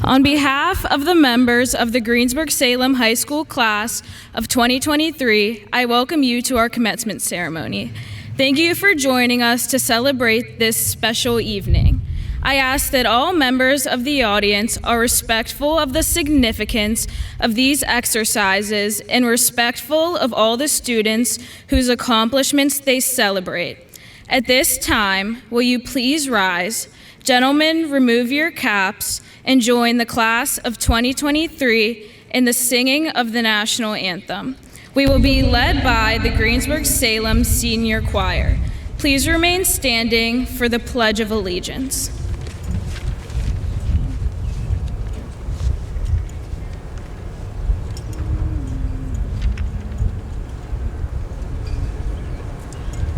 On behalf of the members of the Greensburg-Salem High School class of 2023, I welcome you to our commencement ceremony. Thank you for joining us to celebrate this special evening. I ask that all members of the audience are respectful of the significance of these exercises and respectful of all the students whose accomplishments they celebrate. At this time, will you please rise? Gentlemen, remove your caps and join the class of 2023 in the singing of the national anthem. We will be led by the Greensburg-Salem Senior Choir. Please remain standing for the Pledge of Allegiance.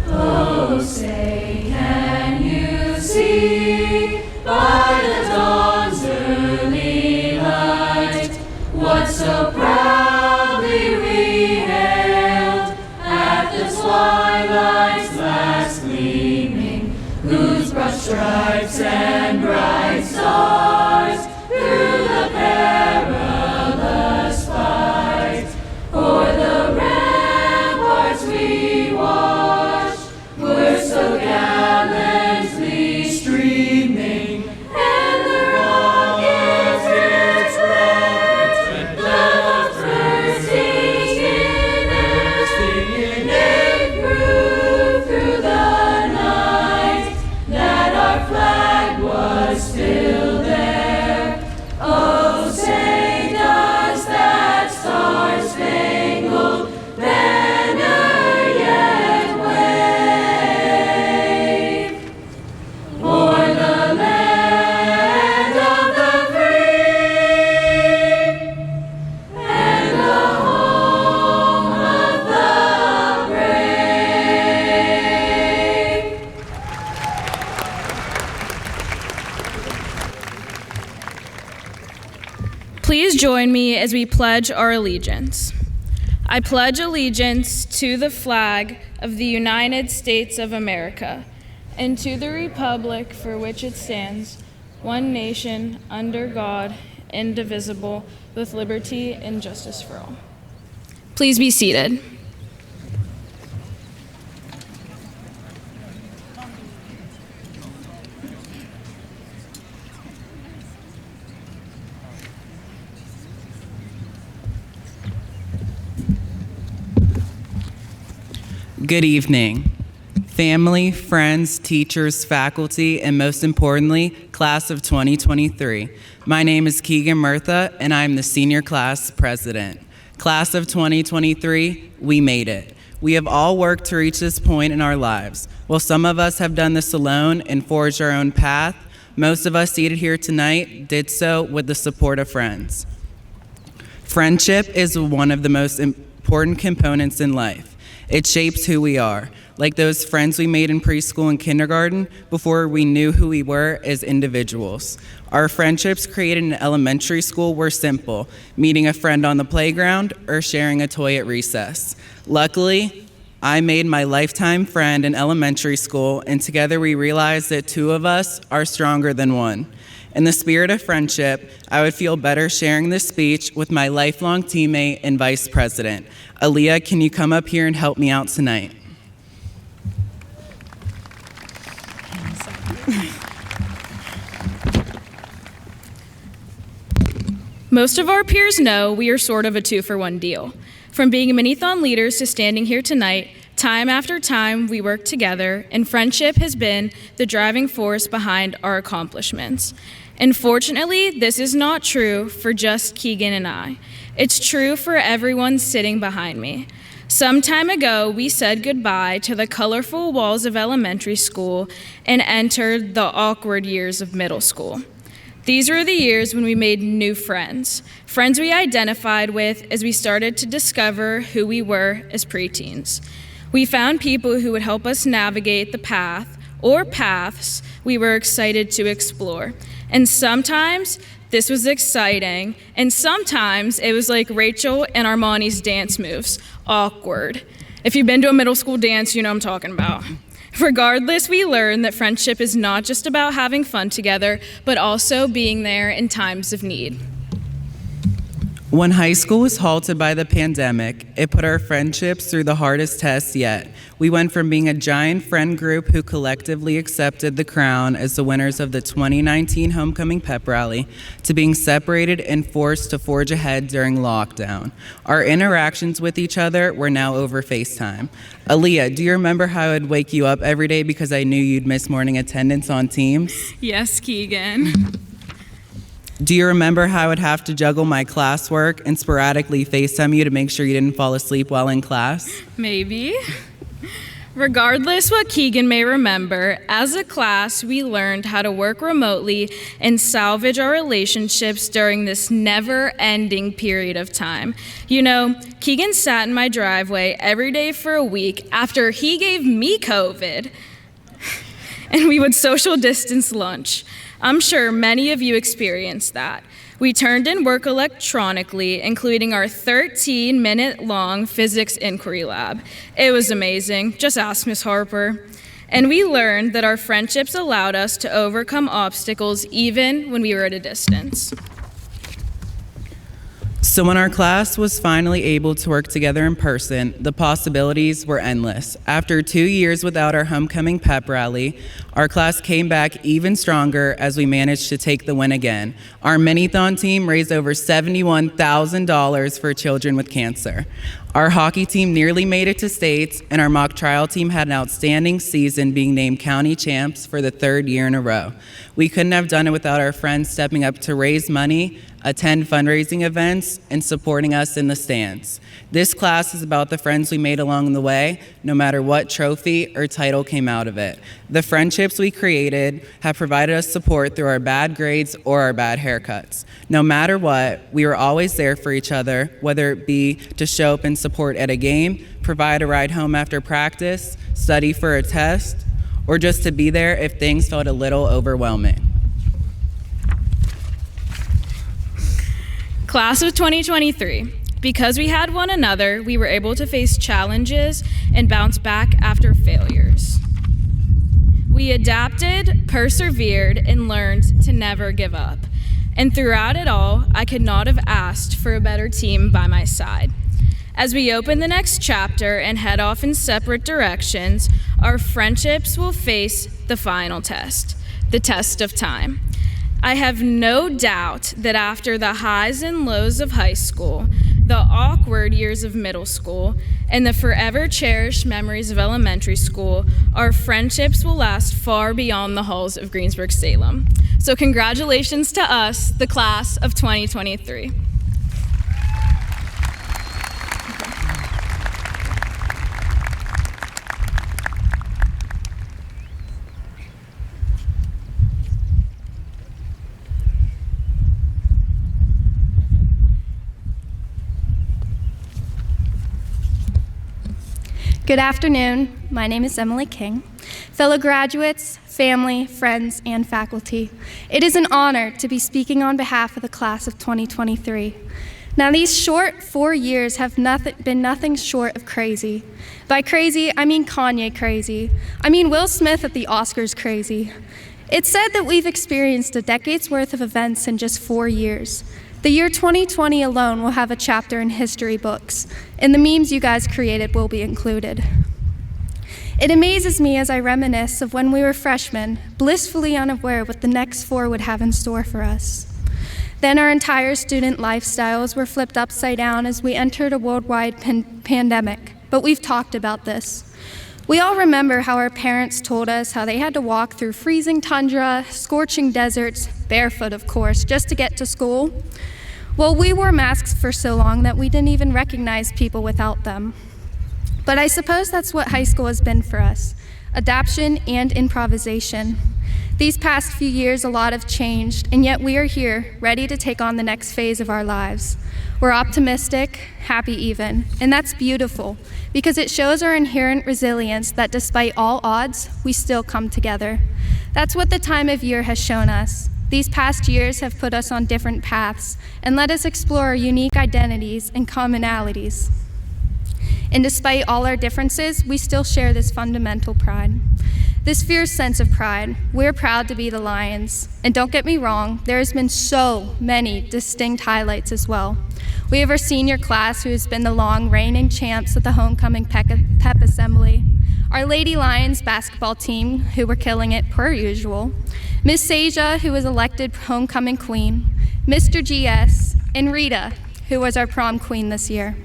Oh, say, can you see by the dawn's early light what so proudly we hailed at the twilight's last gleaming, whose broad stripes and bright stars through the perilous fight o'er the ramparts we watched were so gallantly streaming, and the rockets reflect the first singing they proved through the night that our flag was still there. Oh, say does that star-spangled banner yet wave o'er the land of the free and the home of the brave? Please join me as we pledge our allegiance. I pledge allegiance to the flag of the United States of America and to the republic for which it stands, one nation, under God, indivisible, with liberty and justice for all. Please be seated. Good evening, family, friends, teachers, faculty, and most importantly, class of 2023. My name is Keegan Murtha, and I'm the senior class president. Class of 2023, we made it. We have all worked to reach this point in our lives. While some of us have done this alone and forged our own path, most of us seated here tonight did so with the support of friends. Friendship is one of the most important components in life. It shapes who we are, like those friends we made in preschool and kindergarten before we knew who we were as individuals. Our friendships created in elementary school were simple, meeting a friend on the playground or sharing a toy at recess. Luckily, I made my lifetime friend in elementary school, and together we realized that two of us are stronger than one. In the spirit of friendship, I would feel better sharing this speech with my lifelong teammate and vice president. Aaliyah, can you come up here and help me out tonight? Most of our peers know we are sort of a two-for-one deal. From being mini-thon leaders to standing here tonight, time after time we work together, and friendship has been the driving force behind our accomplishments. Unfortunately, this is not true for just Keegan and I. It's true for everyone sitting behind me. Some time ago, we said goodbye to the colorful walls of elementary school and entered the awkward years of middle school. These were the years when we made new friends, friends we identified with as we started to discover who we were as preteens. We found people who would help us navigate the path or paths we were excited to explore. And sometimes this was exciting, and sometimes it was like Rachel and Armani's dance moves, awkward. If you've been to a middle school dance, you know what I'm talking about. Regardless, we learned that friendship is not just about having fun together, but also being there in times of need. When high school was halted by the pandemic, it put our friendships through the hardest test yet. We went from being a giant friend group who collectively accepted the crown as the winners of the 2019 Homecoming Pep Rally to being separated and forced to forge ahead during lockdown. Our interactions with each other were now over FaceTime. Aaliyah, do you remember how I'd wake you up every day because I knew you'd miss morning attendance on Teams? Yes, Keegan. Do you remember how I would have to juggle my classwork and sporadically FaceTime you to make sure you didn't fall asleep while in class? Maybe. Regardless what Keegan may remember, as a class, we learned how to work remotely and salvage our relationships during this never-ending period of time. You know, Keegan sat in my driveway every day for a week after he gave me COVID, and we would social distance lunch. I'm sure many of you experienced that. We turned in work electronically, including our 13-minute-long physics inquiry lab. It was amazing. Just ask Miss Harper. And we learned that our friendships allowed us to overcome obstacles even when we were at a distance. So when our class was finally able to work together in person, the possibilities were endless. After 2 years without our homecoming pep rally, our class came back even stronger as we managed to take the win again. Our mini-thon team raised over $71,000 for children with cancer. Our hockey team nearly made it to states, and our mock trial team had an outstanding season, being named county champs for the 3rd year in a row. We couldn't have done it without our friends stepping up to raise money, attend fundraising events, and supporting us in the stands. This class is about the friends we made along the way, no matter what trophy or title came out of it. The friendships we created have provided us support through our bad grades or our bad haircuts. No matter what, we were always there for each other, whether it be to show up and support at a game, provide a ride home after practice, study for a test, or just to be there if things felt a little overwhelming. Class of 2023. Because we had one another, we were able to face challenges and bounce back after failures. We adapted, persevered, and learned to never give up. And throughout it all, I could not have asked for a better team by my side. As we open the next chapter and head off in separate directions, our friendships will face the final test, the test of time. I have no doubt that after the highs and lows of high school, the awkward years of middle school, and the forever cherished memories of elementary school, our friendships will last far beyond the halls of Greensburg-Salem. So congratulations to us, the class of 2023. Good afternoon. My name is Emily King. Fellow graduates, family, friends, and faculty, it is an honor to be speaking on behalf of the class of 2023. Now, these short 4 years have been nothing short of crazy. By crazy, I mean Kanye crazy. I mean Will Smith at the Oscars crazy. It's said that we've experienced a decade's worth of events in just 4 years. The year 2020 alone will have a chapter in history books, and the memes you guys created will be included. It amazes me as I reminisce of when we were freshmen, blissfully unaware what the next 4 would have in store for us. Then our entire student lifestyles were flipped upside down as we entered a worldwide pandemic, but we've talked about this. We all remember how our parents told us how they had to walk through freezing tundra, scorching deserts, barefoot of course, just to get to school. Well, we wore masks for so long that we didn't even recognize people without them. But I suppose that's what high school has been for us, adaptation and improvisation. These past few years, a lot have changed, and yet we are here, ready to take on the next phase of our lives. We're optimistic, happy even, and that's beautiful, because it shows our inherent resilience that despite all odds, we still come together. That's what the time of year has shown us. These past years have put us on different paths and let us explore our unique identities and commonalities. And despite all our differences, we still share this fundamental pride. This fierce sense of pride, we're proud to be the Lions. And don't get me wrong, there has been so many distinct highlights as well. We have our senior class who has been the long reigning champs at the homecoming pep assembly. Our Lady Lions basketball team, who were killing it per usual. Miss Sasia, who was elected homecoming queen. Mr. GS, and Rita, who was our prom queen this year.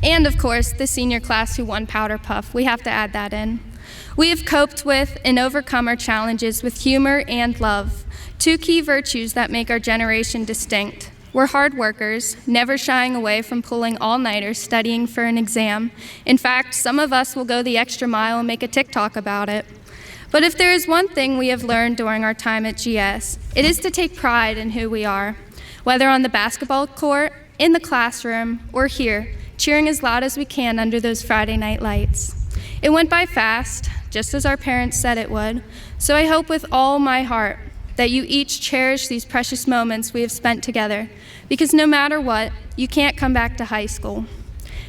And of course, the senior class who won Powder Puff. We have to add that in. We have coped with and overcome our challenges with humor and love, two key virtues that make our generation distinct. We're hard workers, never shying away from pulling all-nighters studying for an exam. In fact, some of us will go the extra mile and make a TikTok about it. But if there is one thing we have learned during our time at GS, it is to take pride in who we are, whether on the basketball court, in the classroom, or here, cheering as loud as we can under those Friday night lights. It went by fast, just as our parents said it would, so I hope with all my heart that you each cherish these precious moments we have spent together, because no matter what, you can't come back to high school.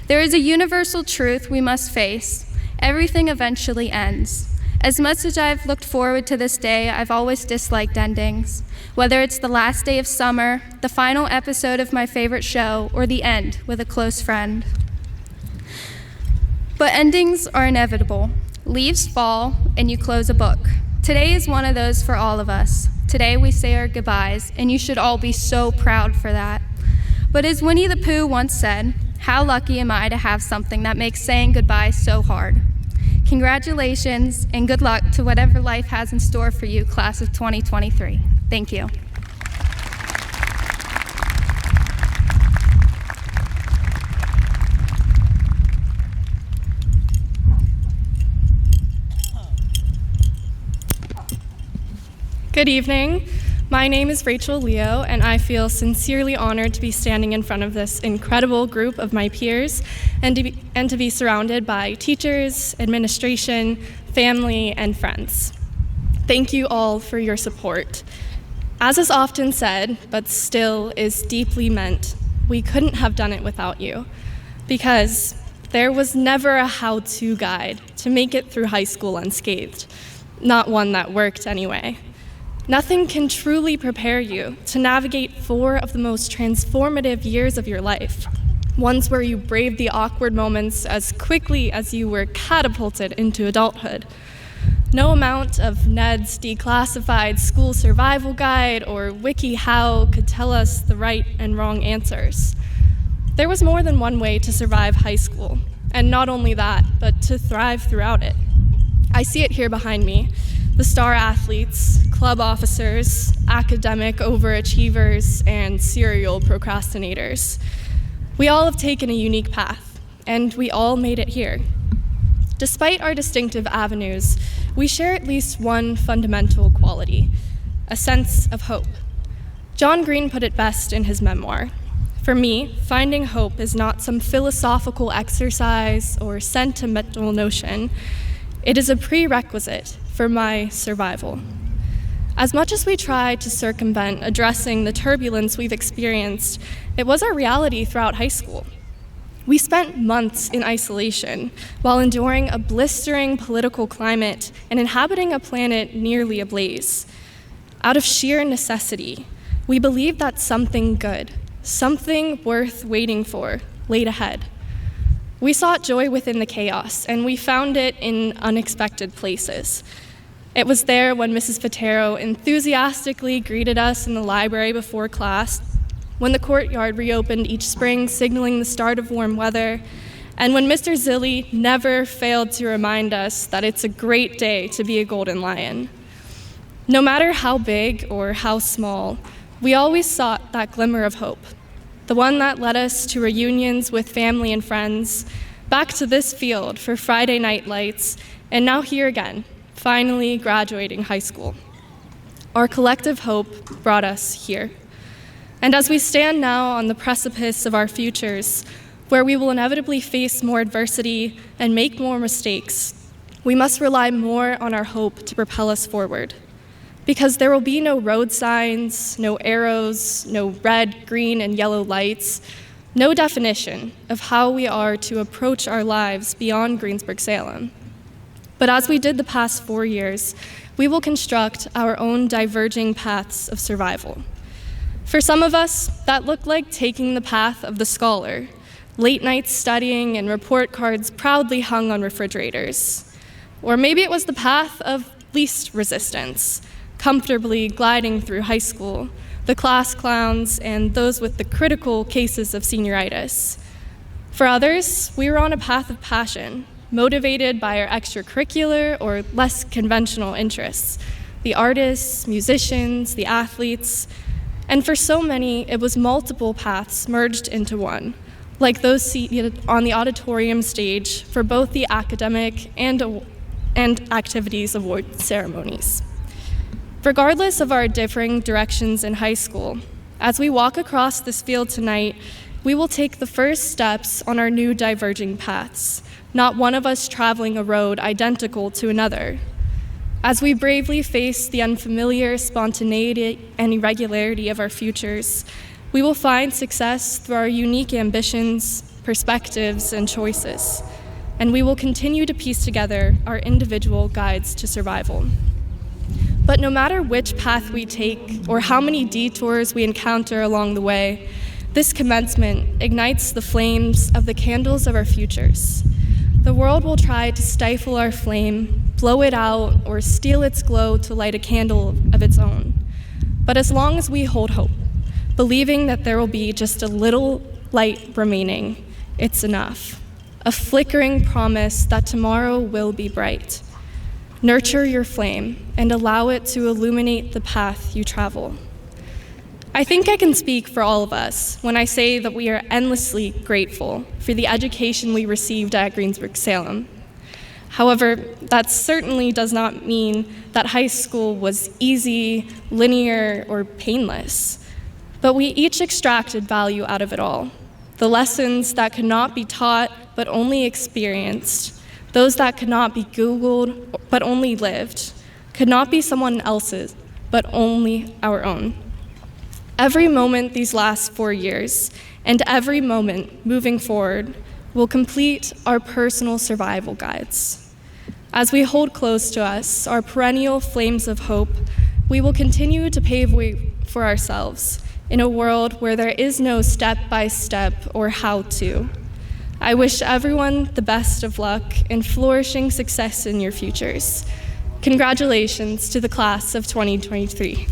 There is a universal truth we must face. Everything eventually ends. As much as I've looked forward to this day, I've always disliked endings. Whether it's the last day of summer, the final episode of my favorite show, or the end with a close friend. But endings are inevitable. Leaves fall, and you close a book. Today is one of those for all of us. Today we say our goodbyes, and you should all be so proud for that. But as Winnie the Pooh once said, how lucky am I to have something that makes saying goodbye so hard? Congratulations, and good luck to whatever life has in store for you, class of 2023. Thank you. Good evening. My name is Rachel Leo, and I feel sincerely honored to be standing in front of this incredible group of my peers and to be surrounded by teachers, administration, family, and friends. Thank you all for your support. As is often said, but still is deeply meant, we couldn't have done it without you, because there was never a how-to guide to make it through high school unscathed, not one that worked anyway. Nothing can truly prepare you to navigate 4 of the most transformative years of your life, ones where you braved the awkward moments as quickly as you were catapulted into adulthood. No amount of Ned's declassified school survival guide or WikiHow could tell us the right and wrong answers. There was more than one way to survive high school, and not only that, but to thrive throughout it. I see it here behind me. The star athletes, club officers, academic overachievers, and serial procrastinators. We all have taken a unique path, and we all made it here. Despite our distinctive avenues, we share at least one fundamental quality, a sense of hope. John Green put it best in his memoir. For me, finding hope is not some philosophical exercise or sentimental notion. It is a prerequisite for my survival. As much as we try to circumvent addressing the turbulence we've experienced, it was our reality throughout high school. We spent months in isolation while enduring a blistering political climate and inhabiting a planet nearly ablaze. Out of sheer necessity, we believed that something good, something worth waiting for, laid ahead. We sought joy within the chaos, and we found it in unexpected places. It was there when Mrs. Patero enthusiastically greeted us in the library before class, when the courtyard reopened each spring, signaling the start of warm weather, and when Mr. Zilli never failed to remind us that it's a great day to be a Golden Lion. No matter how big or how small, we always sought that glimmer of hope, the one that led us to reunions with family and friends, back to this field for Friday night lights, and now here again, finally graduating high school. Our collective hope brought us here. And as we stand now on the precipice of our futures, where we will inevitably face more adversity and make more mistakes, we must rely more on our hope to propel us forward. Because there will be no road signs, no arrows, no red, green, and yellow lights. no definition of how we are to approach our lives beyond Greensburg-Salem. But as we did the past 4 years, we will construct our own diverging paths of survival. For some of us, that looked like taking the path of the scholar, late nights studying and report cards proudly hung on refrigerators. Or maybe it was the path of least resistance, comfortably gliding through high school, the class clowns, and those with the critical cases of senioritis. For others, we were on a path of passion, motivated by our extracurricular or less conventional interests, the artists, musicians, the athletes, and for so many, it was multiple paths merged into one, like those seated on the auditorium stage for both the academic and activities award ceremonies. Regardless of our differing directions in high school, as we walk across this field tonight, we will take the first steps on our new diverging paths, not one of us traveling a road identical to another. As we bravely face the unfamiliar spontaneity and irregularity of our futures, we will find success through our unique ambitions, perspectives, and choices, and we will continue to piece together our individual guides to survival. But no matter which path we take or how many detours we encounter along the way, this commencement ignites the flames of the candles of our futures. The world will try to stifle our flame, blow it out, or steal its glow to light a candle of its own. But as long as we hold hope, believing that there will be just a little light remaining, it's enough. A flickering promise that tomorrow will be bright. Nurture your flame and allow it to illuminate the path you travel. I think I can speak for all of us when I say that we are endlessly grateful for the education we received at Greensburg-Salem. However, that certainly does not mean that high school was easy, linear, or painless. But we each extracted value out of it all. The lessons that could not be taught but only experienced, those that could not be Googled but only lived, could not be someone else's but only our own. Every moment these last 4 years, and every moment moving forward, will complete our personal survival guides. As we hold close to us our perennial flames of hope, we will continue to pave way for ourselves in a world where there is no step-by-step or how-to. I wish everyone the best of luck and flourishing success in your futures. Congratulations to the class of 2023.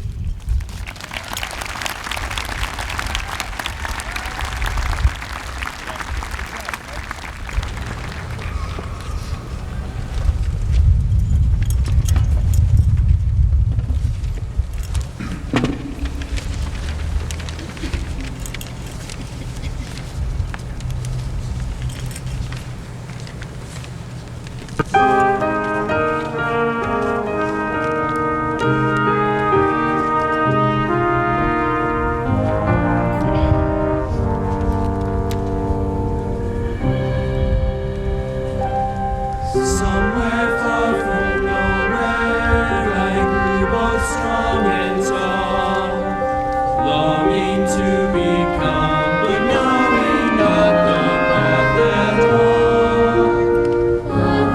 Somewhere far from nowhere, I grew both strong and tall, longing to become, but knowing not the path at all. Of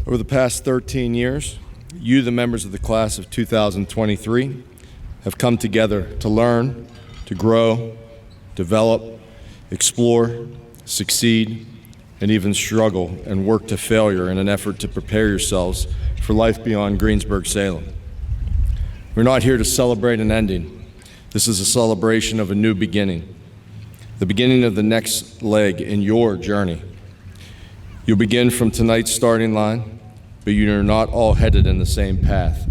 Over the past 13 years, you, the members of the class of 2023, have come together to learn, to grow, develop, explore, succeed, and even struggle and work to failure in an effort to prepare yourselves for life beyond Greensburg-Salem. We're not here to celebrate an ending. This is a celebration of a new beginning, the beginning of the next leg in your journey. You'll begin from tonight's starting line, but you are not all headed in the same path.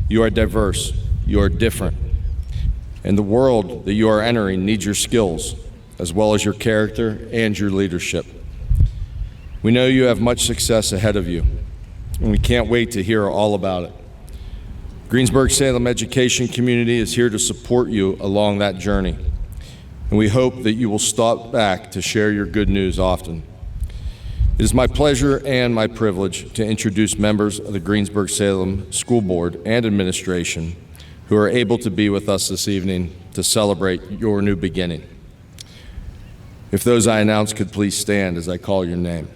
You are diverse, you are different, and the world that you are entering needs your skills, as well as your character and your leadership. We know you have much success ahead of you, and we can't wait to hear all about it. Greensburg-Salem education community is here to support you along that journey, and we hope that you will stop back to share your good news often. It is my pleasure and my privilege to introduce members of the Greensburg-Salem School Board and Administration who are able to be with us this evening to celebrate your new beginning. If those I announce could please stand as I call your name.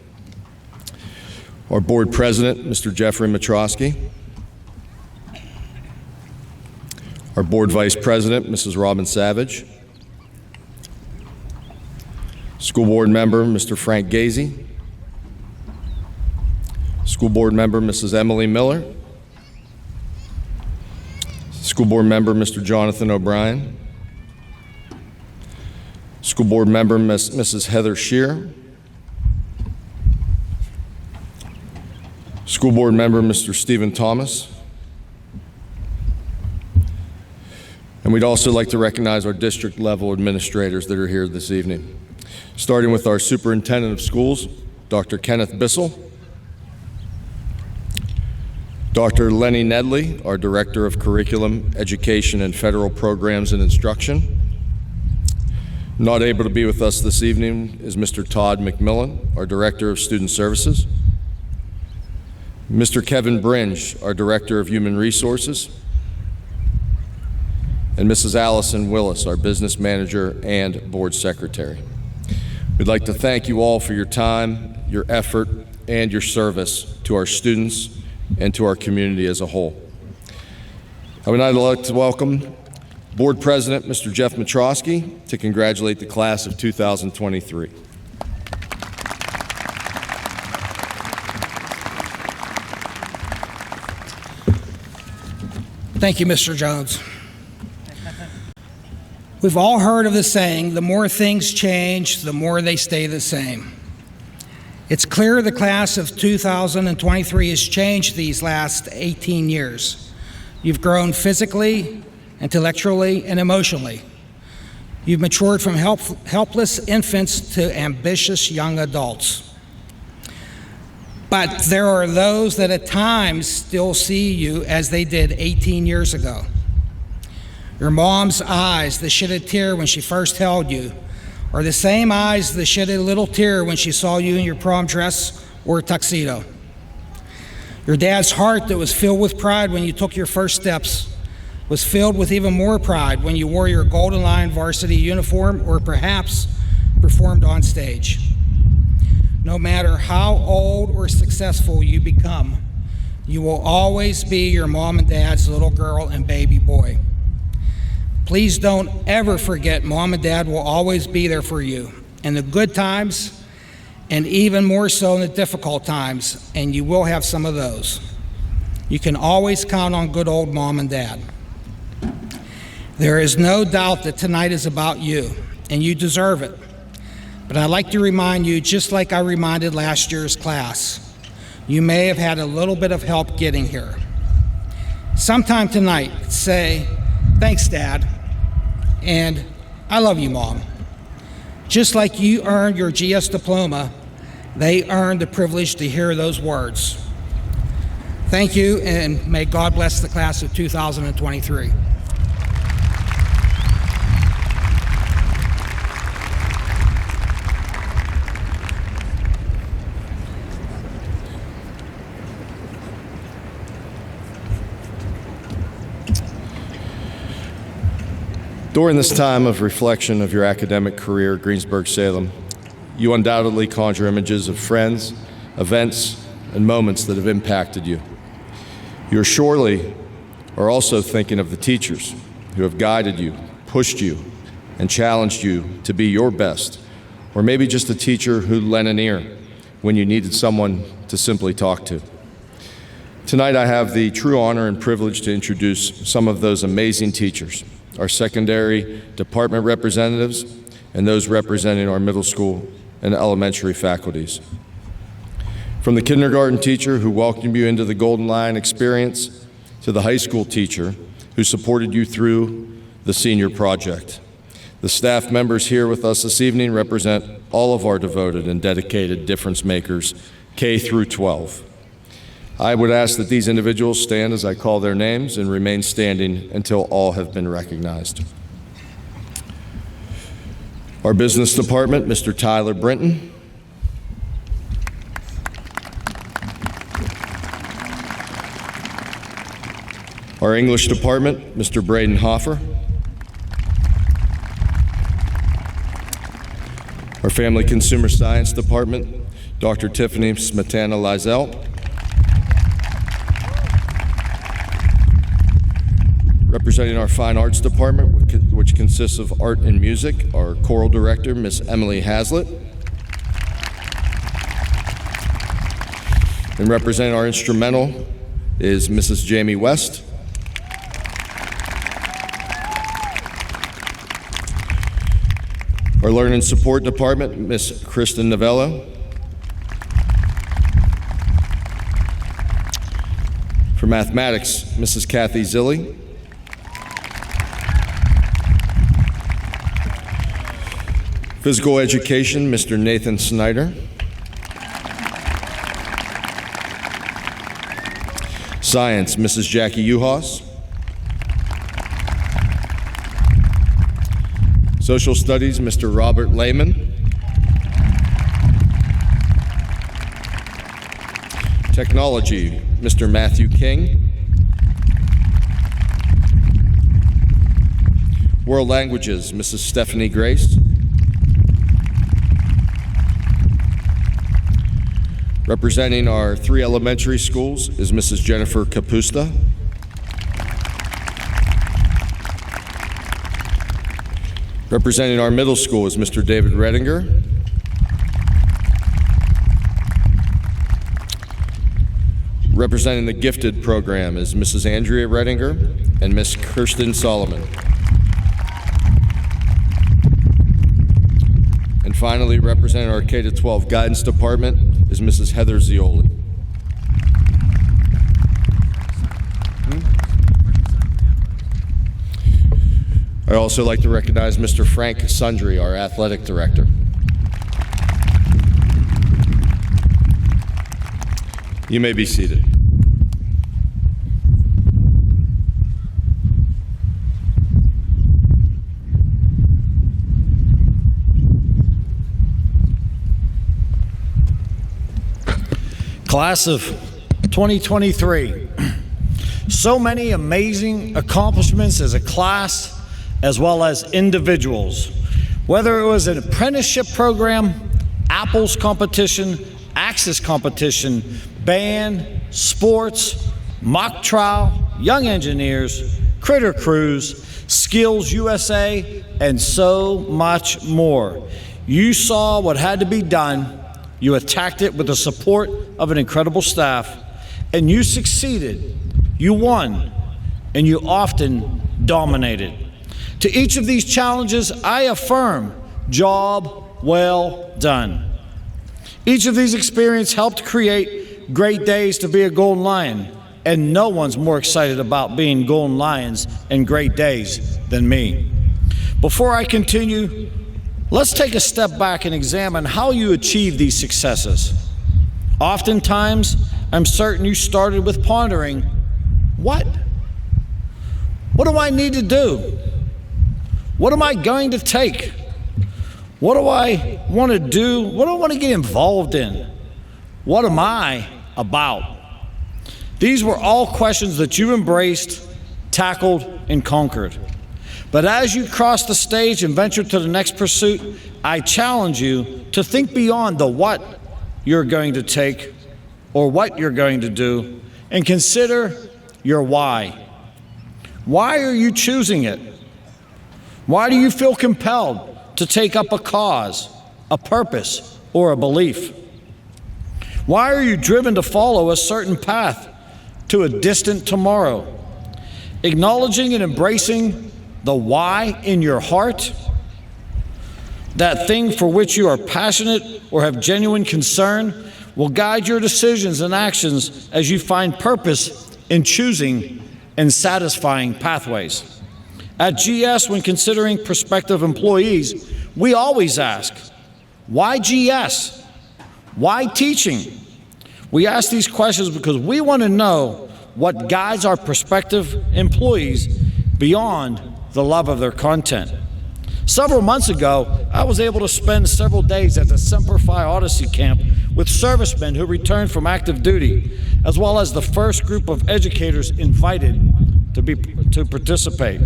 Our Board President, Mr. Jeffrey Matrosky. Our Board Vice President, Mrs. Robin Savage. School Board Member, Mr. Frank Gazy. School Board Member, Mrs. Emily Miller. School Board Member, Mr. Jonathan O'Brien. School Board Member, Mrs. Heather Shear. School Board Member, Mr. Stephen Thomas. And we'd also like to recognize our district level administrators that are here this evening. Starting with our Superintendent of Schools, Dr. Kenneth Bissell. Dr. Lenny Nedley, our Director of Curriculum, Education, and Federal Programs and Instruction. Not able to be with us this evening is Mr. Todd McMillan, our Director of Student Services. Mr. Kevin Bringe, our Director of Human Resources. And Mrs. Allison Willis, our Business Manager and Board Secretary. We'd like to thank you all for your time, your effort, and your service to our students and to our community as a whole. I would now like to welcome Board President, Mr. Jeff Matrosky, to congratulate the class of 2023. Thank you, Mr. Jones. We've all heard of the saying, the more things change, the more they stay the same. It's clear the class of 2023 has changed these last 18 years. You've grown physically, intellectually, and emotionally. You've matured from helpless infants to ambitious young adults. But there are those that at times still see you as they did 18 years ago. Your mom's eyes that shed a tear when she first held you are the same eyes that shed a little tear when she saw you in your prom dress or tuxedo. Your dad's heart that was filled with pride when you took your first steps was filled with even more pride when you wore your Golden Lion varsity uniform or perhaps performed on stage. No matter how old or successful you become, you will always be your mom and dad's little girl and baby boy. Please don't ever forget Mom and Dad will always be there for you in the good times and even more so in the difficult times, and you will have some of those. You can always count on good old Mom and Dad. There is no doubt that tonight is about you, and you deserve it. But I'd like to remind you, just like I reminded last year's class, you may have had a little bit of help getting here. Sometime tonight, say, "Thanks, Dad," and "I love you, Mom." Just like you earned your GS diploma, they earned the privilege to hear those words. Thank you, and may God bless the class of 2023. During this time of reflection of your academic career at Greensburg-Salem, you undoubtedly conjure images of friends, events, and moments that have impacted you. You surely are also thinking of the teachers who have guided you, pushed you, and challenged you to be your best, or maybe just a teacher who lent an ear when you needed someone to simply talk to. Tonight I have the true honor and privilege to introduce some of those amazing teachers, our secondary department representatives, and those representing our middle school and elementary faculties. From the kindergarten teacher who welcomed you into the Golden Lion experience, to the high school teacher who supported you through the senior project. The staff members here with us this evening represent all of our devoted and dedicated difference makers, K through 12. I would ask that these individuals stand as I call their names and remain standing until all have been recognized. Our business department, Mr. Tyler Brinton. Our English department, Mr. Braden Hoffer. Our Family Consumer Science Department, Dr. Tiffany Smetana-Lizell. Representing our Fine Arts Department, which consists of art and music, our choral director, Miss Emily Hazlitt. And representing our instrumental is Mrs. Jamie West. Our Learning Support Department, Miss Kristen Novello. For mathematics, Mrs. Kathy Zilli. Physical education, Mr. Nathan Snyder. Science, Mrs. Jackie Uhas. Social Studies, Mr. Robert Lehman. Technology, Mr. Matthew King. World Languages, Mrs. Stephanie Grace. Representing our 3 elementary schools is Mrs. Jennifer Capusta. Representing our middle school is Mr. David Redinger. Representing the gifted program is Mrs. Andrea Redinger and Miss Kirsten Solomon. And finally, representing our K-12 guidance department is Mrs. Heather Zioli. I'd also like to recognize Mr. Frank Sundry, our athletic director. You may be seated. Class of 2023. So many amazing accomplishments as a class as well as individuals. Whether it was an apprenticeship program, apples competition, axis competition, band, sports, mock trial, young engineers, critter cruise, skills USA, and so much more. You saw what had to be done. You attacked it with the support of an incredible staff, and you succeeded. You won, and you often dominated. To each of these challenges, I affirm, job well done. Each of these experiences helped create great days to be a Golden Lion, and no one's more excited about being Golden Lions and great days than me. Before I continue, let's take a step back and examine how you achieved these successes. Oftentimes, I'm certain you started with pondering, what? What do I need to do? What am I going to take? What do I want to do? What do I want to get involved in? What am I about? These were all questions that you embraced, tackled, and conquered. But as you cross the stage and venture to the next pursuit, I challenge you to think beyond the what you're going to take or what you're going to do, and consider your why. Why are you choosing it? Why do you feel compelled to take up a cause, a purpose, or a belief? Why are you driven to follow a certain path to a distant tomorrow? Acknowledging and embracing the why in your heart, that thing for which you are passionate or have genuine concern, will guide your decisions and actions as you find purpose in choosing and satisfying pathways. At GS, when considering prospective employees, we always ask, why GS? Why teaching? We ask these questions because we want to know what guides our prospective employees beyond the love of their content. Several months ago, I was able to spend several days at the Semper Fi Odyssey camp with servicemen who returned from active duty, as well as the first group of educators invited to participate.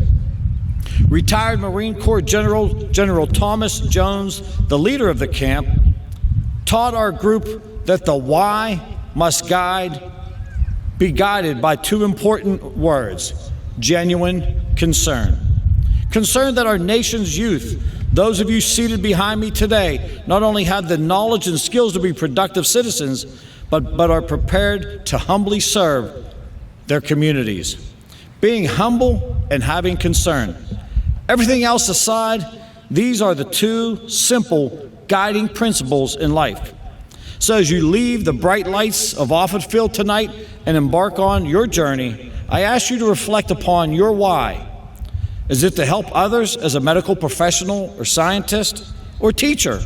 Retired Marine Corps General Thomas Jones, the leader of the camp, taught our group that the why must be guided by two important words: genuine concern. Concern that our nation's youth, those of you seated behind me today, not only have the knowledge and skills to be productive citizens, but are prepared to humbly serve their communities. Being humble and having concern. Everything else aside, these are the two simple guiding principles in life. So as you leave the bright lights of Offutt Field tonight and embark on your journey, I ask you to reflect upon your why. Is it to help others as a medical professional or scientist or teacher?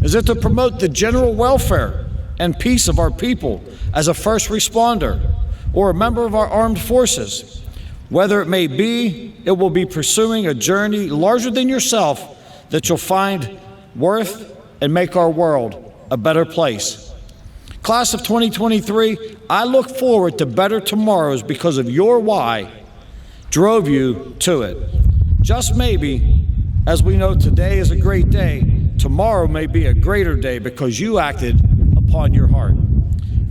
Is it to promote the general welfare and peace of our people as a first responder or a member of our armed forces? Whether it may be, it will be pursuing a journey larger than yourself that you'll find worth and make our world a better place. Class of 2023, I look forward to better tomorrows because of your why drove you to it. Just maybe, as we know today is a great day, tomorrow may be a greater day because you acted upon your heart.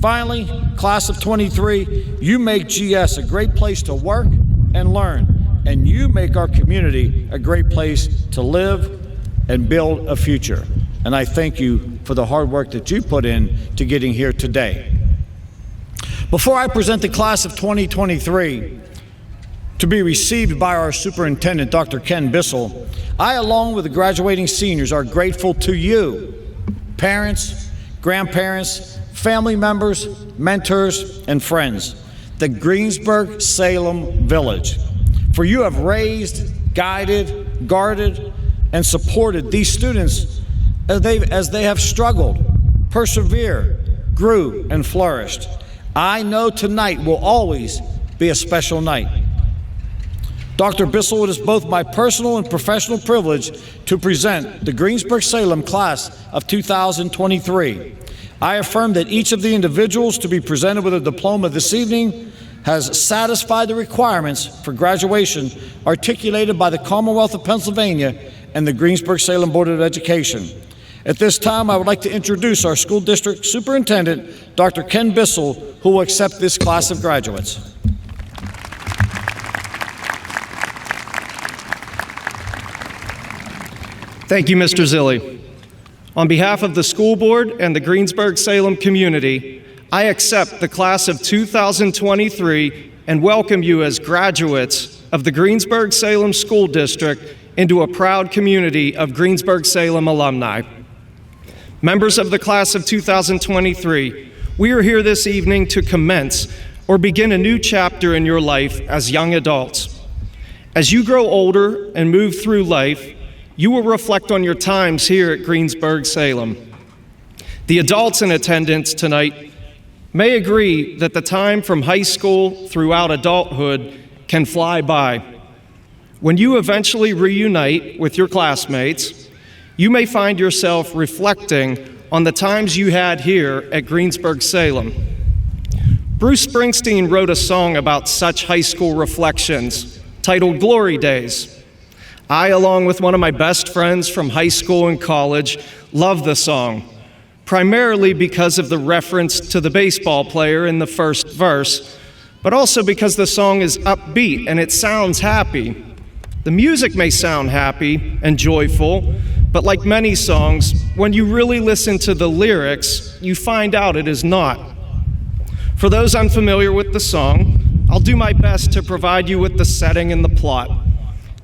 Finally, class of 23, you make GS a great place to work and learn, and you make our community a great place to live and build a future. And I thank you for the hard work that you put in to getting here today. Before I present the class of 2023, to be received by our superintendent, Dr. Ken Bissell, I, along with the graduating seniors, are grateful to you, parents, grandparents, family members, mentors, and friends, the Greensburg-Salem Village. For you have raised, guided, guarded, and supported these students as they have struggled, persevered, grew, and flourished. I know tonight will always be a special night. Dr. Bissell, it is both my personal and professional privilege to present the Greensburg-Salem class of 2023. I affirm that each of the individuals to be presented with a diploma this evening has satisfied the requirements for graduation articulated by the Commonwealth of Pennsylvania and the Greensburg-Salem Board of Education. At this time, I would like to introduce our school district superintendent, Dr. Ken Bissell, who will accept this class of graduates. Thank you, Mr. Zilli. On behalf of the school board and the Greensburg-Salem community, I accept the class of 2023 and welcome you as graduates of the Greensburg-Salem School District into a proud community of Greensburg-Salem alumni. Members of the class of 2023, we are here this evening to commence or begin a new chapter in your life as young adults. As you grow older and move through life, you will reflect on your times here at Greensburg-Salem. The adults in attendance tonight may agree that the time from high school throughout adulthood can fly by. When you eventually reunite with your classmates, you may find yourself reflecting on the times you had here at Greensburg-Salem. Bruce Springsteen wrote a song about such high school reflections titled Glory Days. I, along with one of my best friends from high school and college, love the song. primarily because of the reference to the baseball player in the first verse, but also because the song is upbeat and it sounds happy. The music may sound happy and joyful, but like many songs, when you really listen to the lyrics, you find out it is not. For those unfamiliar with the song, I'll do my best to provide you with the setting and the plot.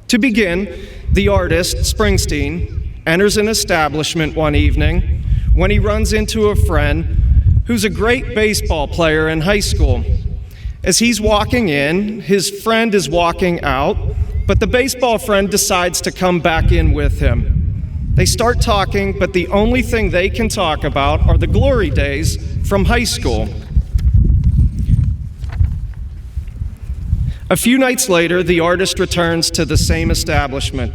To begin, the artist, Springsteen, enters an establishment one evening when he runs into a friend who's a great baseball player in high school. As he's walking in, his friend is walking out, but the baseball friend decides to come back in with him. They start talking, but the only thing they can talk about are the glory days from high school. A few nights later, the artist returns to the same establishment.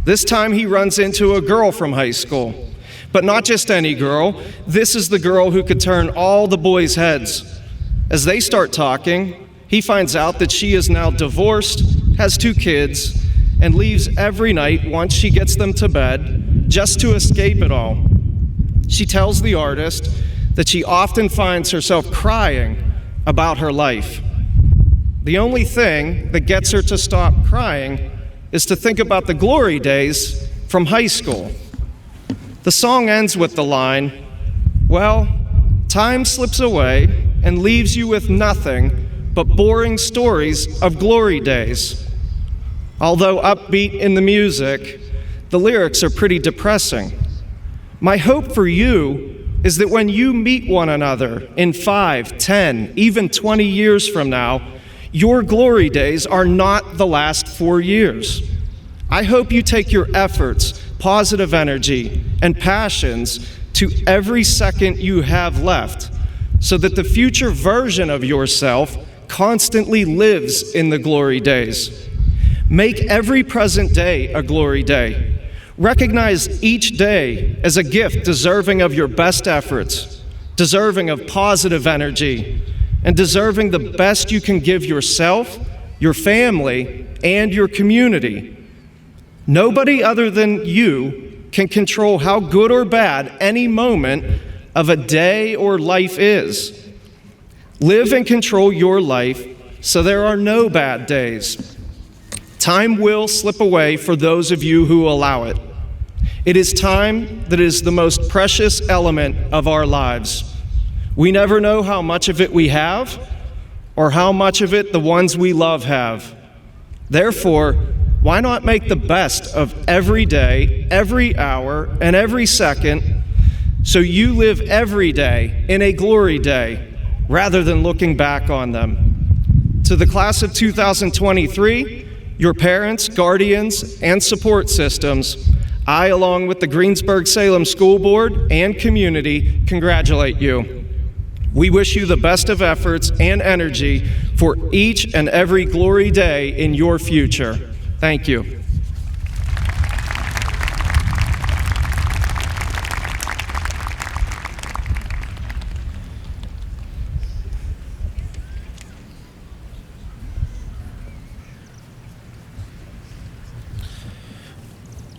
This time he runs into a girl from high school, but not just any girl. This is the girl who could turn all the boys' heads. As they start talking, he finds out that she is now divorced, has 2 kids, and leaves every night once she gets them to bed just to escape it all. She tells the artist that she often finds herself crying about her life. The only thing that gets her to stop crying is to think about the glory days from high school. The song ends with the line, "Well, time slips away and leaves you with nothing but boring stories of glory days." Although upbeat in the music, the lyrics are pretty depressing. My hope for you is that when you meet one another in 5, 10, even 20 years from now, your glory days are not the last 4 years. I hope you take your efforts, positive energy, and passions to every second you have left, so that the future version of yourself constantly lives in the glory days. Make every present day a glory day. Recognize each day as a gift deserving of your best efforts, deserving of positive energy, and deserving the best you can give yourself, your family, and your community. Nobody other than you can control how good or bad any moment of a day or life is. Live and control your life so there are no bad days. Time will slip away for those of you who allow it. It is time that is the most precious element of our lives. We never know how much of it we have or how much of it the ones we love have. Therefore, why not make the best of every day, every hour, and every second so you live every day in a glory day rather than looking back on them? To the class of 2023, your parents, guardians, and support systems, I, along with the Greensburg-Salem School Board and community, congratulate you. We wish you the best of efforts and energy for each and every glory day in your future. Thank you.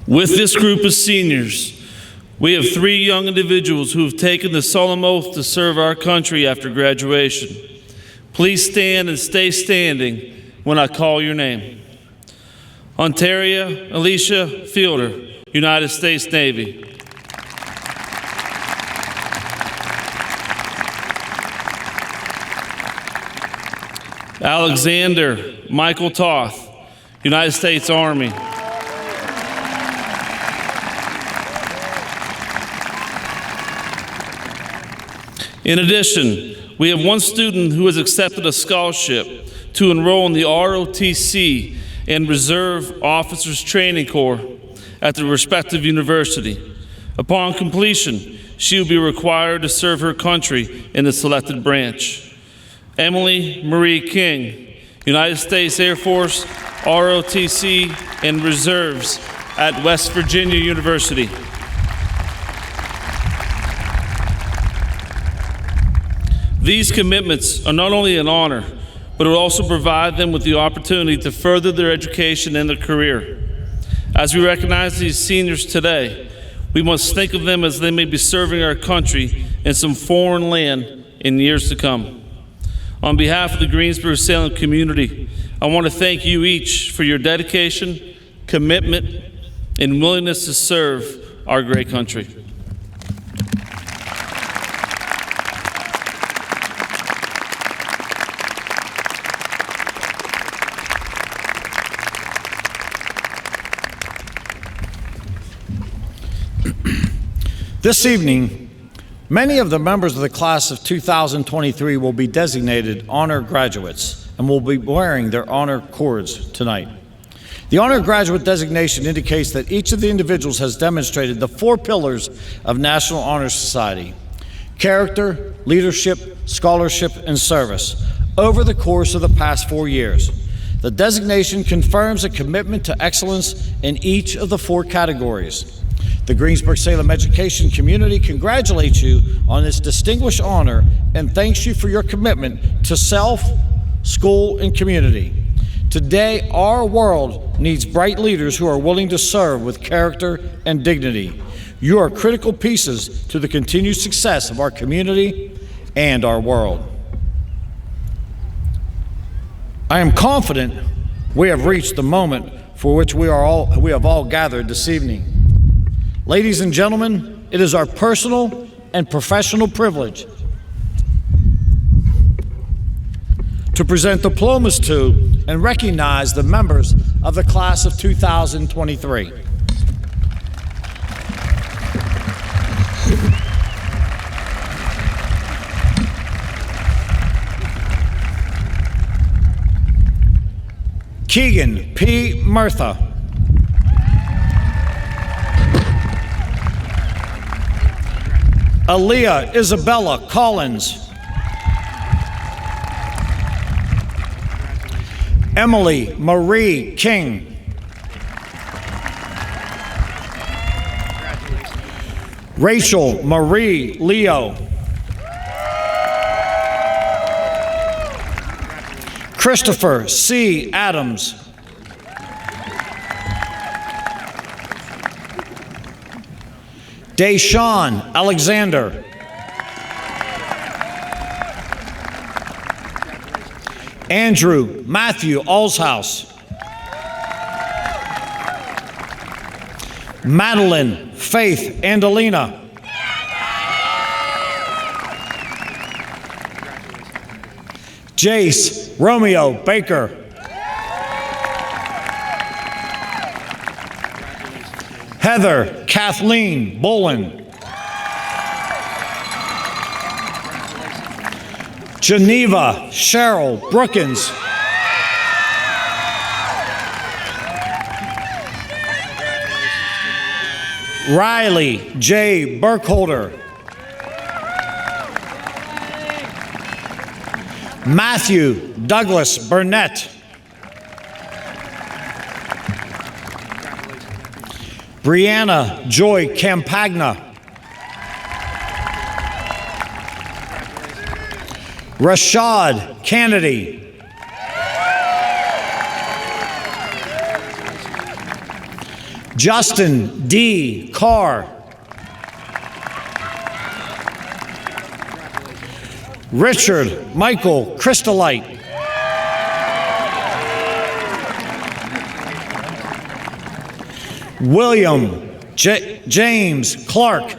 With this group of seniors, we have 3 young individuals who have taken the solemn oath to serve our country after graduation. Please stand and stay standing when I call your name. Ontaria Alicia Fielder, United States Navy. Alexander Michael Toth, United States Army. In addition, we have 1 student who has accepted a scholarship to enroll in the ROTC and Reserve Officers Training Corps at the respective university. Upon completion, she will be required to serve her country in the selected branch. Emily Marie King, United States Air Force, ROTC, and Reserves at West Virginia University. These commitments are not only an honor, but it will also provide them with the opportunity to further their education and their career. As we recognize these seniors today, we must think of them as they may be serving our country in some foreign land in years to come. On behalf of the Greensburg-Salem community, I want to thank you each for your dedication, commitment, and willingness to serve our great country. This evening, many of the members of the class of 2023 will be designated honor graduates and will be wearing their honor cords tonight. The honor graduate designation indicates that each of the individuals has demonstrated the 4 pillars of National Honor Society: character, leadership, scholarship, and service over the course of the past 4 years. The designation confirms a commitment to excellence in each of the 4 categories. The Greensburg-Salem education community congratulates you on this distinguished honor and thanks you for your commitment to self, school, and community. Today, our world needs bright leaders who are willing to serve with character and dignity. You are critical pieces to the continued success of our community and our world. I am confident we have reached the moment for which we have all gathered this evening. Ladies and gentlemen, it is our personal and professional privilege to present diplomas to and recognize the members of the class of 2023. Keegan P. Murtha. Aaliyah Isabella Collins. Emily Marie King. Rachel Marie Leo. Christopher C. Adams. Deshaun Alexander. Andrew Matthew Allshouse. Madeline Faith Andalina. Jace Romeo Baker. Heather Kathleen Bolin. Geneva Cheryl Brookins. Riley J. Burkholder. Matthew Douglas Burnett. Brianna Joy Campagna. Rashad Kennedy. Justin D. Carr. Richard Michael Crystalite. William James Clark.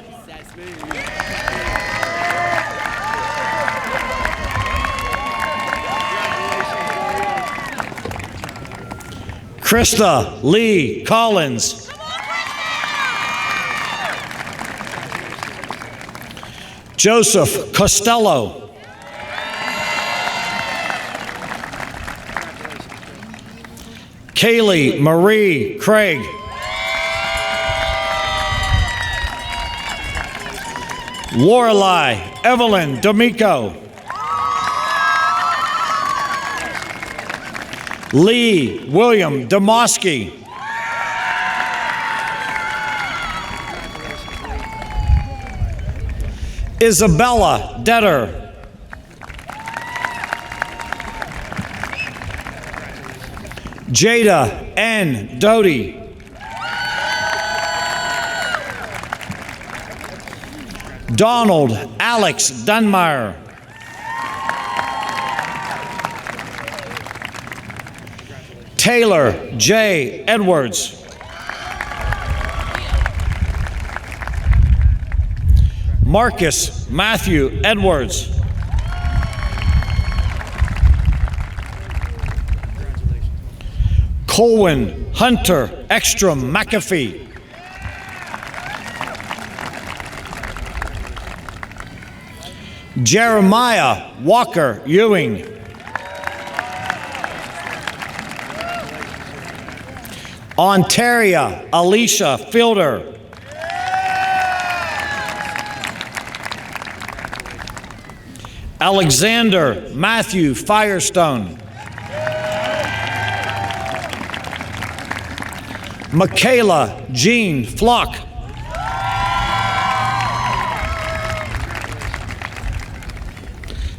Krista Lee Collins. Joseph Costello. Kaylee Marie Craig. Lorelei Evelyn D'Amico. Lee William Demoski. Isabella Detter. Jada N. Doty. Donald Alex Dunmeyer. Taylor J. Edwards. Marcus Matthew Edwards. Colwyn Hunter Ekstrom McAfee. Jeremiah Walker Ewing. Ontaria Alicia Fielder. Alexander Matthew Firestone. Michaela Jean Flock.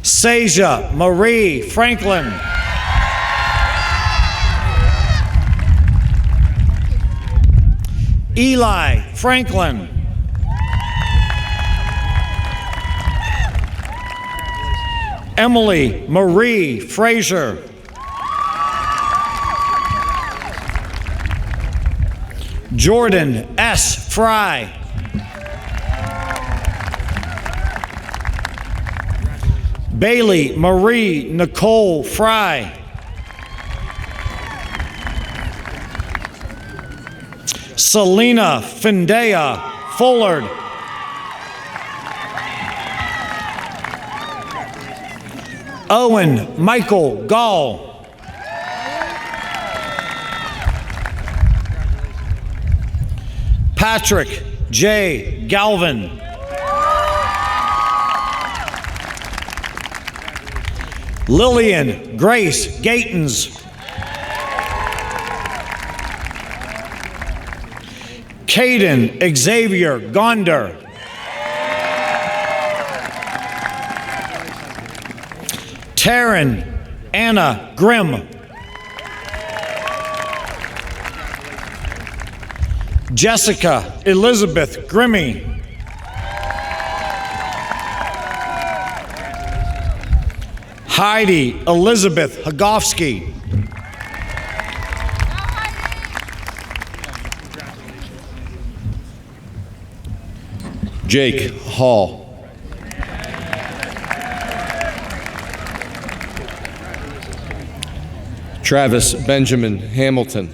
Seja Marie Franklin. Eli Franklin. Emily Marie Frazier. Jordan S. Fry. Bailey Marie Nicole Fry. Selena Findea Fullard. Owen Michael Gall. Patrick J. Galvin. Lillian Grace Gatens. Caden Xavier Gonder. Taryn Anna Grimm. Jessica Elizabeth Grimmy. Heidi Elizabeth Hagofsky. Jake Hall. Travis Benjamin Hamilton.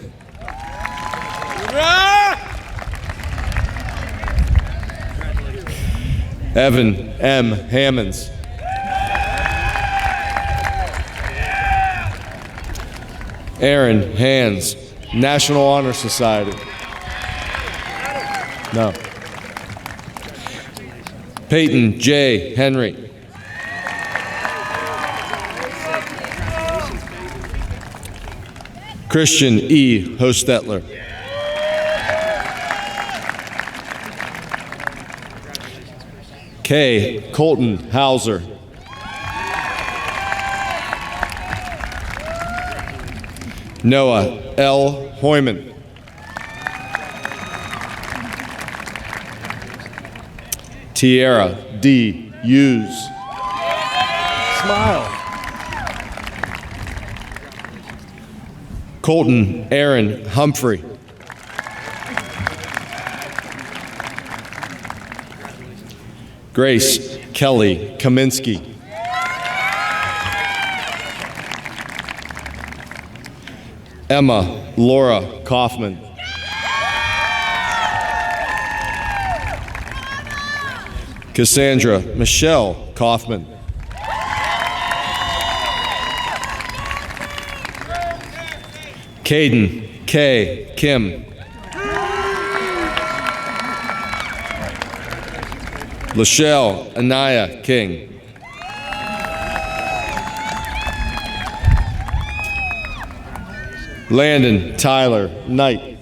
Evan M. Hammonds. Aaron Hands, National Honor Society. No. Peyton J. Henry. Christian E. Hostetler. K. Colton Hauser. Noah L. Hoyman. Tierra D. Hughes. Smile. Colton Aaron Humphrey. Grace Kelly Kaminsky. Emma Laura Kaufman. Cassandra Michelle Kaufman. Caden K. Kim. Lachelle Anaya King. Landon Tyler Knight.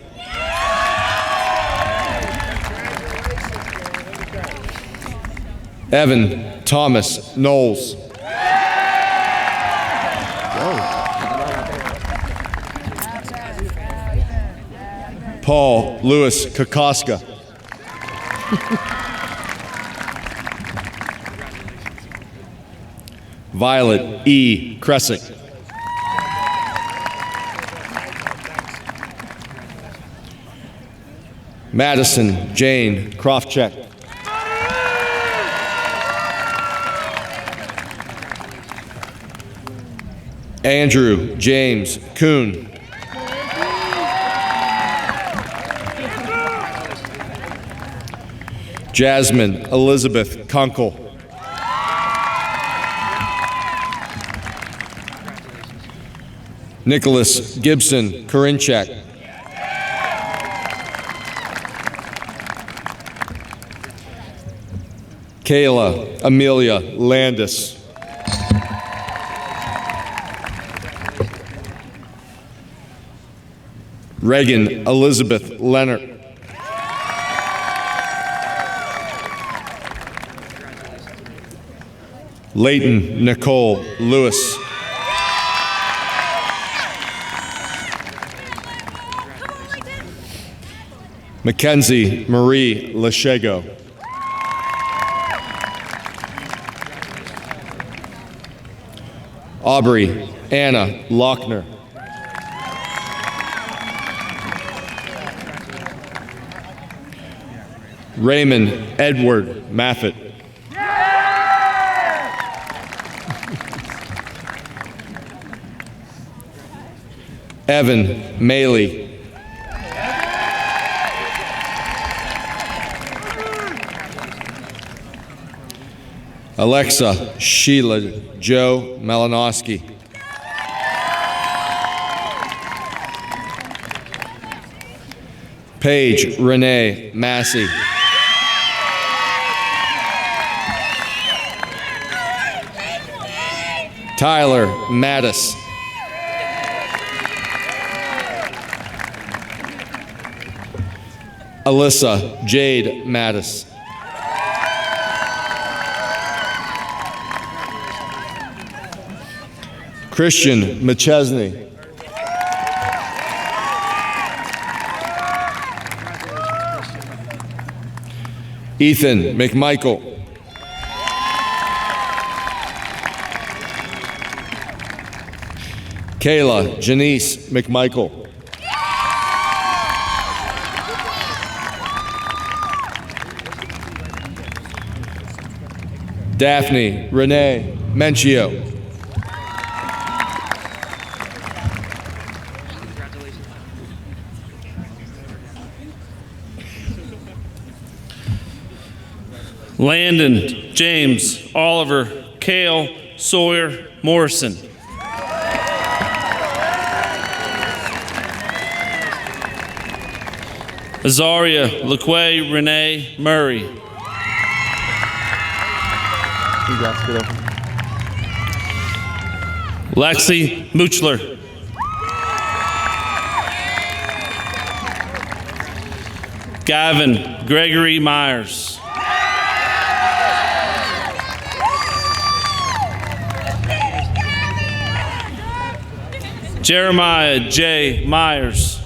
Evan Thomas Knowles. Paul Lewis Kokoska. Violet E. Kressick. Madison Jane Krofcheck. Andrew James Kuhn. Jasmine Elizabeth Kunkel. Nicholas Gibson Korinchak. Kayla Amelia Landis. Reagan Elizabeth Leonard. Leighton Nicole Lewis. Mackenzie Marie Lachego. Aubrey Anna Lochner. Raymond Edward Maffett. Evan Maley. Alexa Sheila Joe Malinowski. Paige Renee Massey. Tyler Mattis. Alyssa Jade Mattis. Christian McChesney. Ethan McMichael. Kayla Janice McMichael. Daphne Renee Menchio. Landon James Oliver Cale Sawyer Morrison. Azaria LaQuay Renee Murray. Lexi Muchler. Gavin Gregory Myers. Jeremiah J. Myers.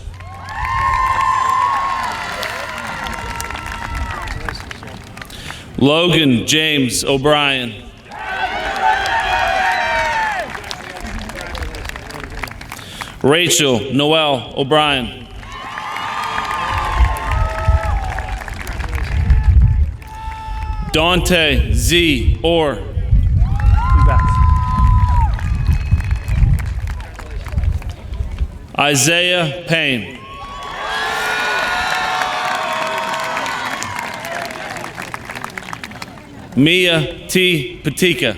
Logan James O'Brien. Rachel Noel O'Brien. Dante Z. Orr. Isaiah Payne. Mia T. Patika.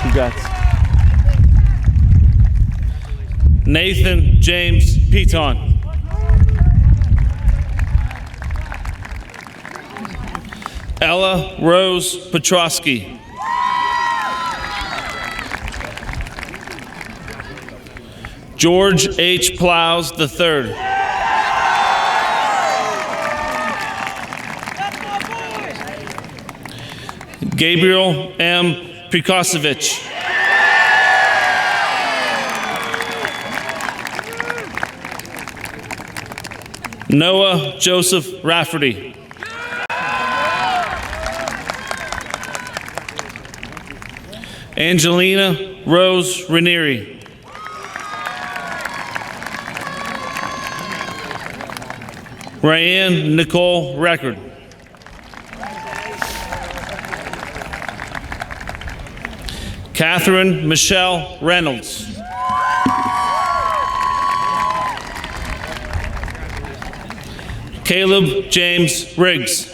Congrats. Nathan James Piton. Ella Rose Petrosky. George H. Plows III. Gabriel M. Prikosevich. Noah Joseph Rafferty. Angelina Rose Ranieri. Ryan Nicole Record. Catherine Michelle Reynolds. Caleb James Riggs.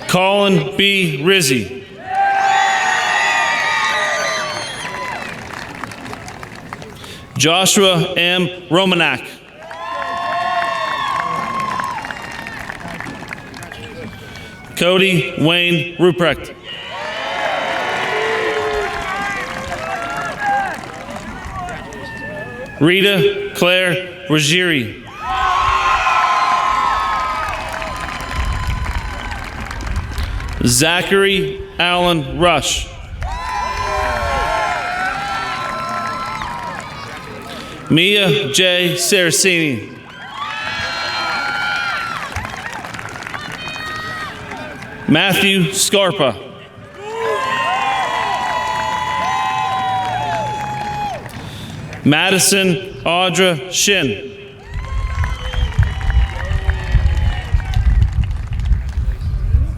Colin B. Rizzi. Joshua M. Romanak. Cody Wayne Ruprecht. Rita Claire Ruggieri. Zachary Allen Rush. Mia J. Saracini. Matthew Scarpa. Madison Audra Shin.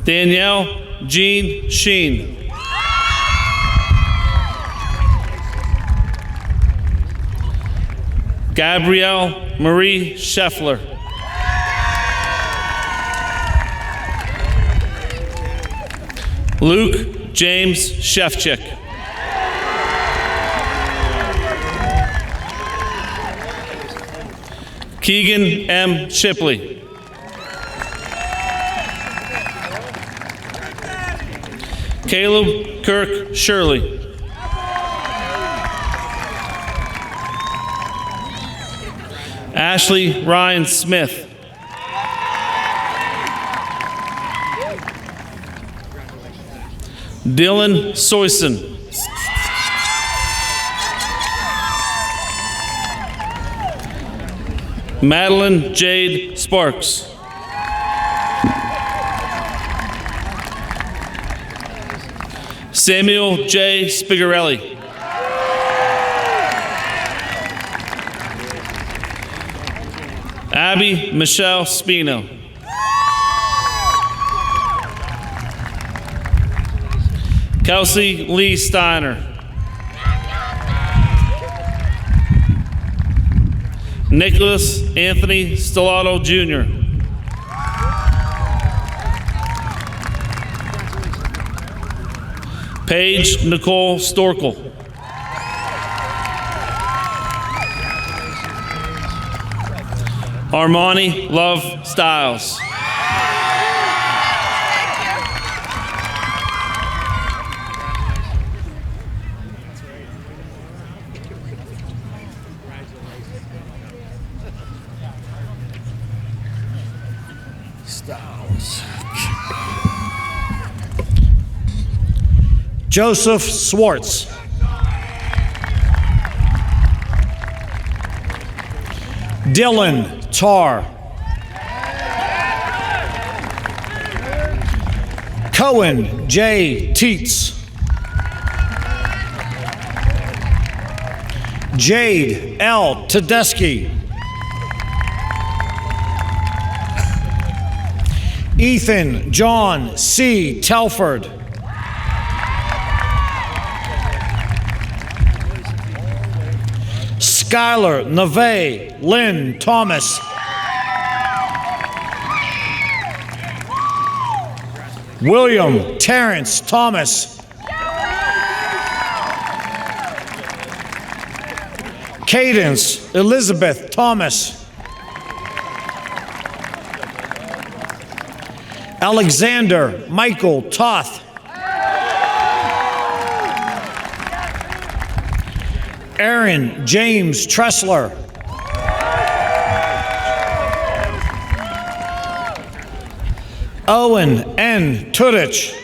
Danielle Jean Sheen. Gabrielle Marie Scheffler. Luke James Shefchick. Keegan M. Shipley. Caleb Kirk Shirley. Ashley Ryan Smith. Dylan Soyson. Madeline Jade Sparks. Samuel J. Spigarelli. Abby Michelle Spino. Kelsey Lee Steiner. Nicholas Anthony Stellato Jr. Paige Nicole Storkel. Armani Love Styles. Joseph Swartz. Dylan Tarr. Cohen J. Teets. Jade L. Tedeschi. Ethan John C. Telford. Skylar Neve Lynn Thomas. William Terrence Thomas. Cadence Elizabeth Thomas. Alexander Michael Toth. Aaron James Tressler. Owen N. Tudich.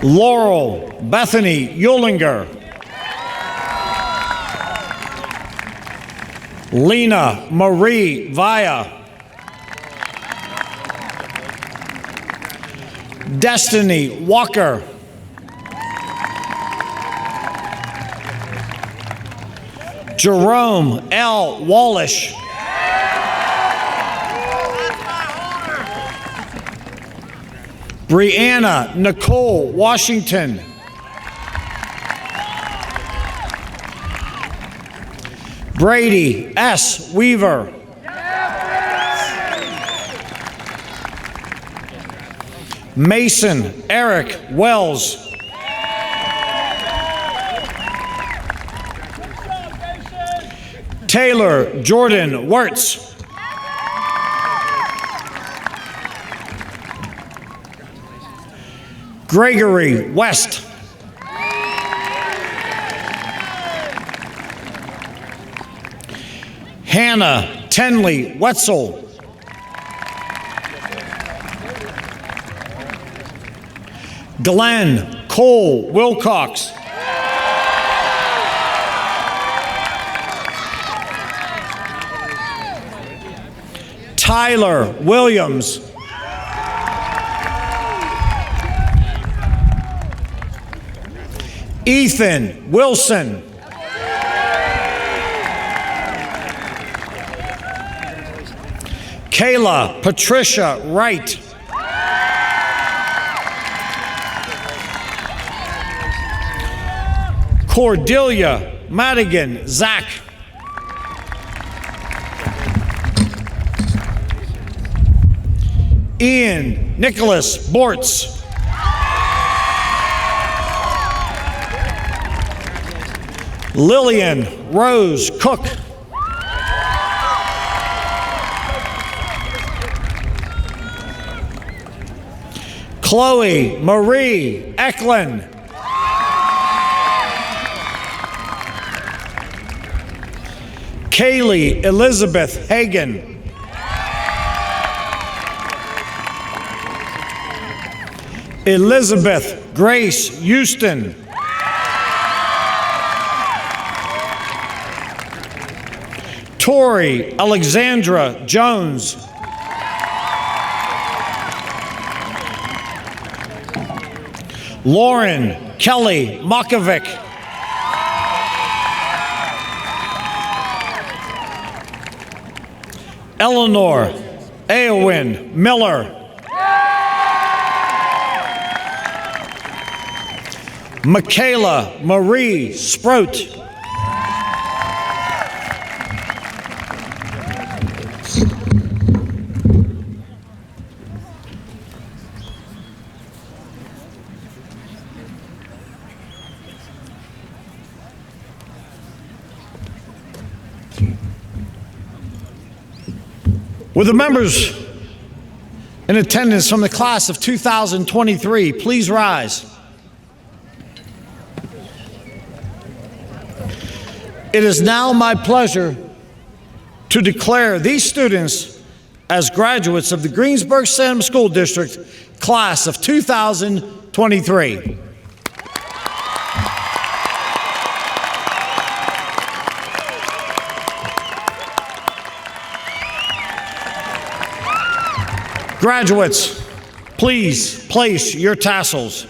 Laurel Bethany Eulinger. Lena Marie Vaya. Destiny Walker. Jerome L. Wallish. Brianna Nicole Washington. Brady S. Weaver. Mason Eric Wells. Taylor Jordan Wirtz. Gregory West. Hannah Tenley Wetzel. Glenn Cole Wilcox. Tyler Williams. Ethan Wilson. Kayla Patricia Wright. Cordelia Madigan Zach. Ian Nicholas Bortz. Lillian Rose Cook. Chloe Marie Eklund. Kaylee Elizabeth Hagan. Elizabeth Grace Houston. Tori Alexandra Jones. Lauren Kelly Makovic. Eleanor Eowyn Miller. Michaela Marie Sprout. Will the members in attendance from the class of 2023 please rise? It is now my pleasure to declare these students as graduates of the Greensburg-Salem School District class of 2023. Graduates, please place your tassels.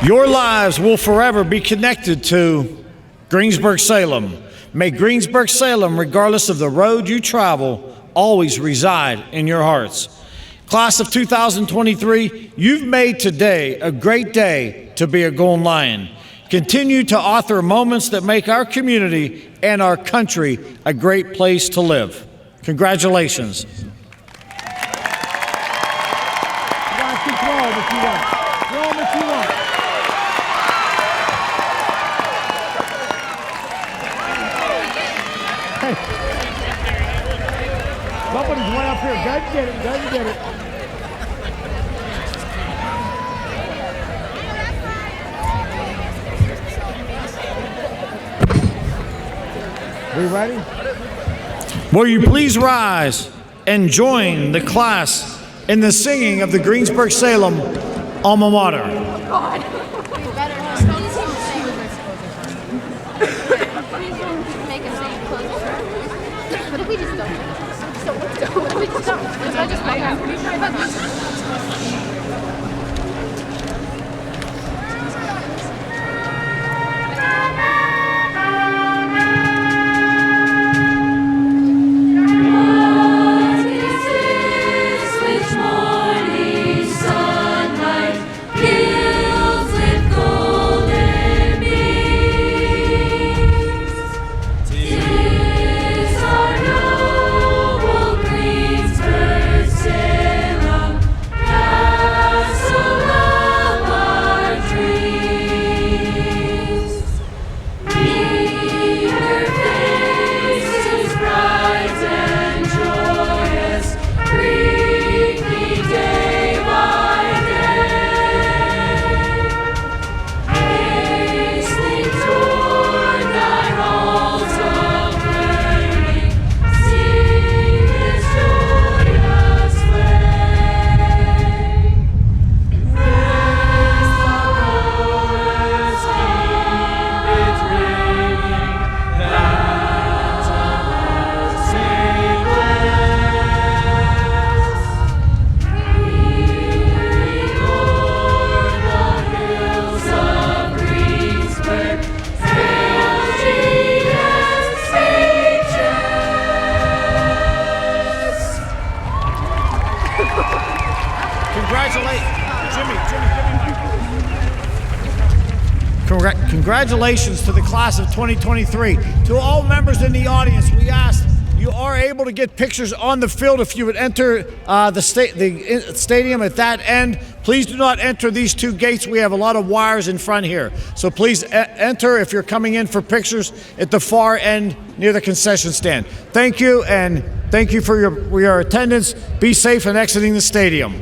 Your lives will forever be connected to Greensburg-Salem. May Greensburg-Salem, regardless of the road you travel, always reside in your hearts. Class of 2023, you've made today a great day to be a Golden Lion. Continue to author moments that make our community and our country a great place to live. Congratulations. Somebody's way up here. Go get it. Go get it. We ready? Will you please rise and join the class in the singing of the Greensburg-Salem alma mater? Congratulations to the class of 2023. To all members in the audience, we ask you are able to get pictures on the field if you would enter the stadium at that end. Please do not enter these two gates. We have a lot of wires in front here. So please enter if you're coming in for pictures at the far end near the concession stand. Thank you, and thank you for your attendance. Be safe in exiting the stadium.